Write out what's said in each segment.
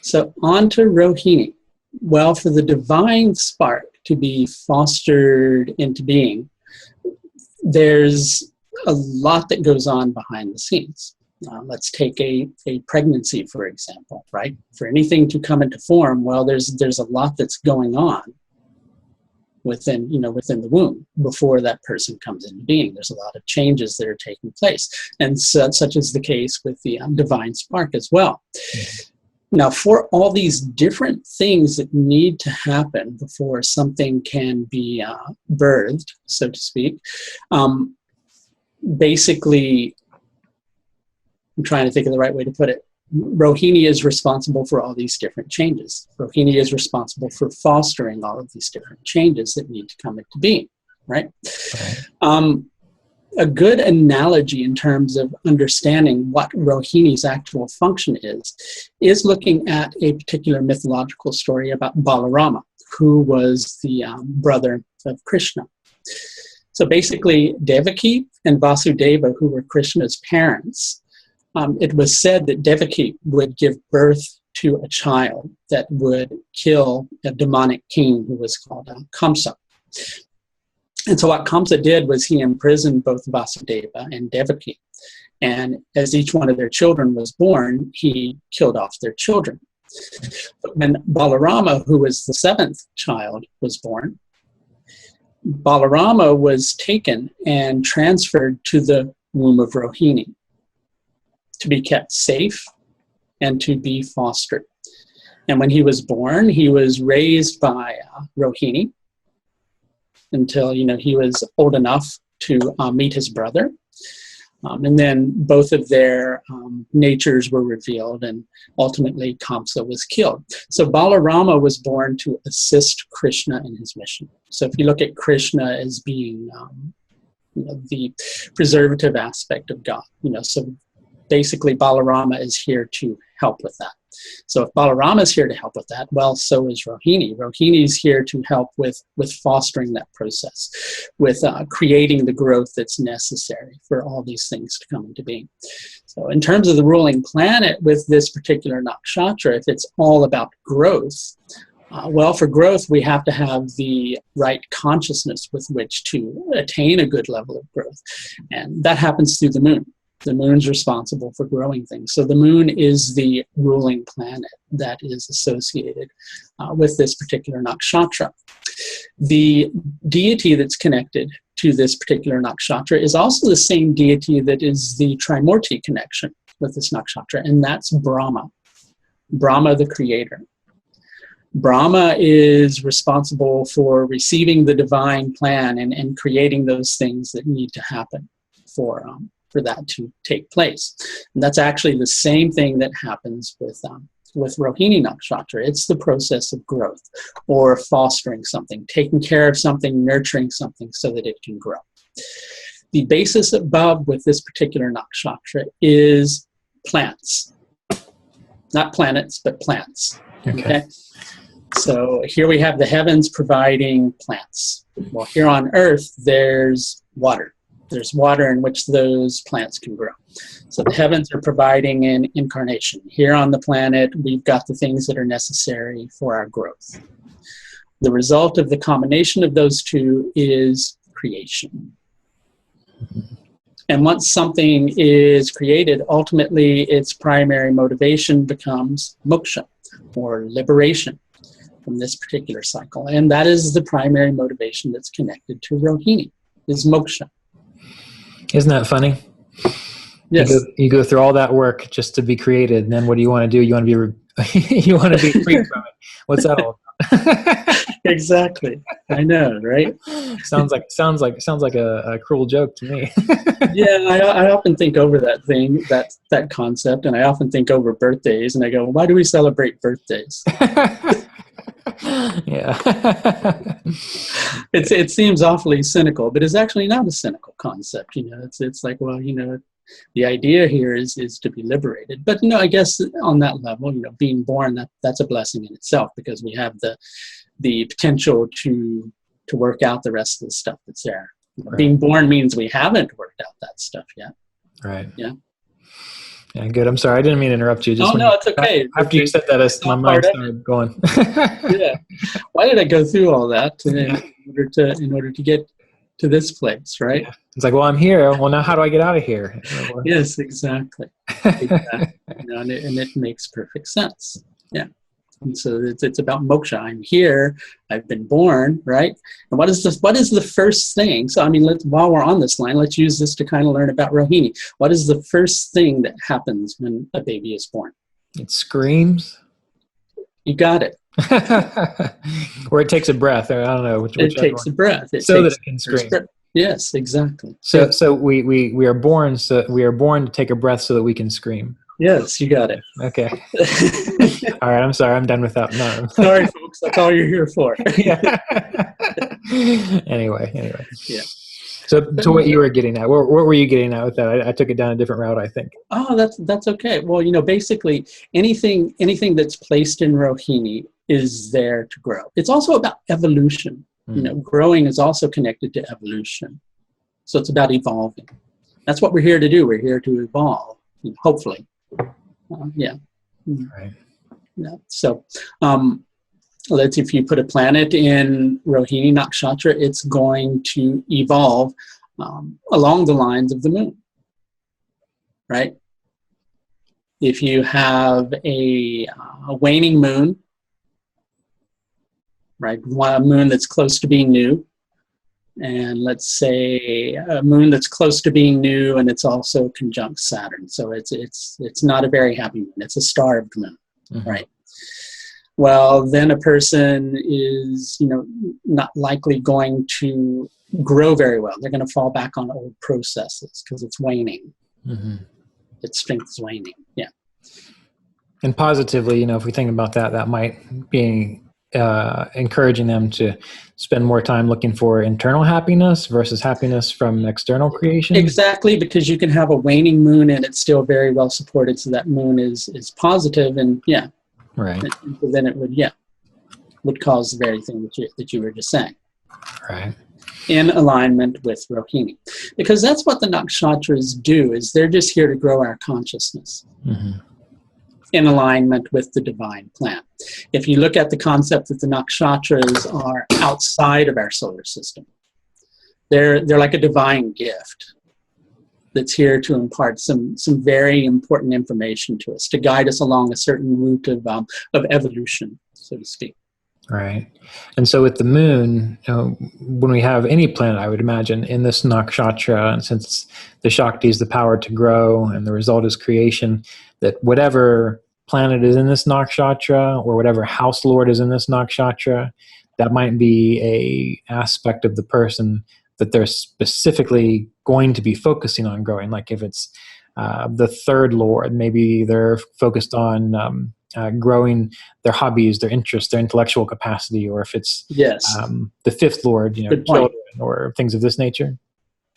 So on to Rohini. Well, for the divine spark to be fostered into being, there's a lot that goes on behind the scenes. Let's take a pregnancy, for example, right? For anything to come into form, well, there's a lot that's going on within the womb before that person comes into being. There's a lot of changes that are taking place, and such is the case with the divine spark as well. Now, for all these different things that need to happen before something can be birthed, so to speak, basically, I'm trying to think of the right way to put it. Rohini is responsible for all these different changes. Rohini is responsible for fostering all of these different changes that need to come into being, right? A good analogy in terms of understanding what Rohini's actual function is looking at a particular mythological story about Balarama, who was the brother of Krishna. So basically, Devaki and Vasudeva, who were Krishna's parents, it was said that Devaki would give birth to a child that would kill a demonic king who was called Kamsa. And so what Kamsa did was he imprisoned both Vasudeva and Devaki. And as each one of their children was born, he killed off their children. But when Balarama, who was the seventh child, was born, Balarama was taken and transferred to the womb of Rohini to be kept safe and to be fostered. And when he was born, he was raised by Rohini until he was old enough to meet his brother. And then both of their natures were revealed, and ultimately Kamsa was killed. So Balarama was born to assist Krishna in his mission. So if you look at Krishna as being the preservative aspect of God, so basically Balarama is here to help with that. So if Balarama is here to help with that, well, so is Rohini. Rohini is here to help with fostering that process, with creating the growth that's necessary for all these things to come into being. So in terms of the ruling planet with this particular nakshatra, if it's all about growth, well, for growth, we have to have the right consciousness with which to attain a good level of growth. And that happens through the moon. The moon's responsible for growing things. So the moon is the ruling planet that is associated with this particular nakshatra. The deity that's connected to this particular nakshatra is also the same deity that is the Trimurti connection with this nakshatra, and that's Brahma. Brahma, the creator. Brahma is responsible for receiving the divine plan and creating those things that need to happen for that to take place. And that's actually the same thing that happens with Rohini Nakshatra. It's the process of growth or fostering something, taking care of something, nurturing something so that it can grow. The basis above with this particular nakshatra is plants. Not planets, but plants. Okay? So here we have the heavens providing plants. Well, here on Earth, there's water. There's water in which those plants can grow. So the heavens are providing an incarnation. Here on the planet, we've got the things that are necessary for our growth. The result of the combination of those two is creation. And once something is created, ultimately its primary motivation becomes moksha, or liberation from this particular cycle. And that is the primary motivation that's connected to Rohini, is moksha. Isn't that funny? Yes. You go through all that work just to be created, and then what do you want to do? You want to be you want to be free from it. What's that all about? Exactly. I know, right? Sounds like a cruel joke to me. Yeah, I often think over that concept, and I often think over birthdays, and I go, why do we celebrate birthdays? Yeah. It seems awfully cynical, but it's actually not a cynical concept. It's like, well, the idea here is to be liberated. But I guess on that level, being born, that's a blessing in itself, because we have the potential to work out the rest of the stuff that's there. Right. Being born means we haven't worked out that stuff yet. Right. Yeah. Yeah, good. I'm sorry. I didn't mean to interrupt you. Just Oh, no, it's okay. after you said that, It's my all mind part of it. started going. Yeah. Why did I go through all that in order to get to this place, right? Yeah. It's like, well, I'm here. Well, now how do I get out of here? Yes, exactly. Exactly. And it makes perfect sense. Yeah. And so it's about moksha. I'm here. I've been born, right? And what is the first thing? So I mean, while we're on this line, let's use this to kind of learn about Rohini. What is the first thing that happens when a baby is born? It screams. You got it. Or it takes a breath. Or I don't know. It takes a breath. So that it can scream. Yes, exactly. So we are born. So we are born to take a breath so that we can scream. Yes, you got it. Okay. All right. I'm sorry. I'm done with that. No. Sorry, folks. That's all you're here for. Yeah. Anyway. Yeah. So to what you were getting at, what were you getting at with that? I took it down a different route, I think. Oh, that's okay. Well, basically anything that's placed in Rohini is there to grow. It's also about evolution. Growing is also connected to evolution. So it's about evolving. That's what we're here to do. We're here to evolve, hopefully. Yeah. Right. Yeah. So, if you put a planet in Rohini Nakshatra, it's going to evolve along the lines of the moon, right? If you have a waning moon, right, a moon that's close to being new, and let's say a moon that's close to being new, and it's also conjunct Saturn, so it's not a very happy moon. It's a starved moon, right? Well, then a person is, not likely going to grow very well. They're going to fall back on old processes because it's waning. Its strength is waning. Yeah. And positively, if we think about that, that might be encouraging them to spend more time looking for internal happiness versus happiness from external creation. Exactly, because you can have a waning moon and it's still very well supported. So that moon is positive, and yeah. Right. And then it would cause the very thing that you were just saying. Right. In alignment with Rohini. Because that's what the nakshatras do, is they're just here to grow our consciousness in alignment with the divine plan. If you look at the concept that the nakshatras are outside of our solar system, they're like a divine gift that's here to impart some very important information to us, to guide us along a certain route of evolution, so to speak. Right. And so with the moon, when we have any planet, I would imagine, in this nakshatra, and since the Shakti is the power to grow and the result is creation, that whatever planet is in this nakshatra or whatever house lord is in this nakshatra, that might be a aspect of the person that they're specifically going to be focusing on growing. Like if it's the third lord, maybe they're focused on growing their hobbies, their interests, their intellectual capacity, or if it's the fifth lord, children or things of this nature.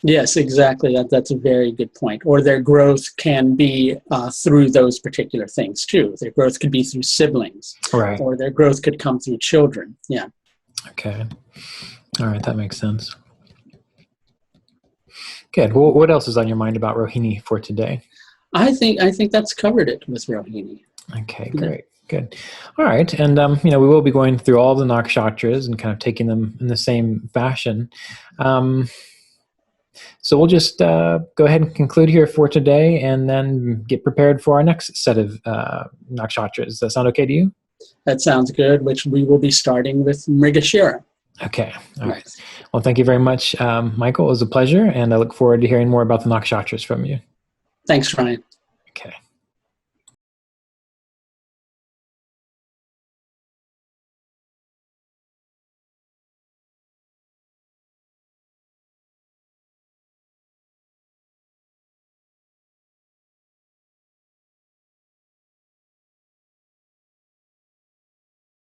Yes, exactly. That's a very good point. Or their growth can be through those particular things too. Their growth could be through siblings, right? Or their growth could come through children. Yeah. Okay. All right, that makes sense. Good. Well, what else is on your mind about Rohini for today? I think that's covered it with Rohini. Okay, great. Good. All right. And, we will be going through all the nakshatras and kind of taking them in the same fashion. So we'll just go ahead and conclude here for today and then get prepared for our next set of nakshatras. Does that sound okay to you? That sounds good, which we will be starting with Mrigashira. Okay. All right. Well, thank you very much, Michael. It was a pleasure, and I look forward to hearing more about the nakshatras from you. Thanks, Ryan. Okay.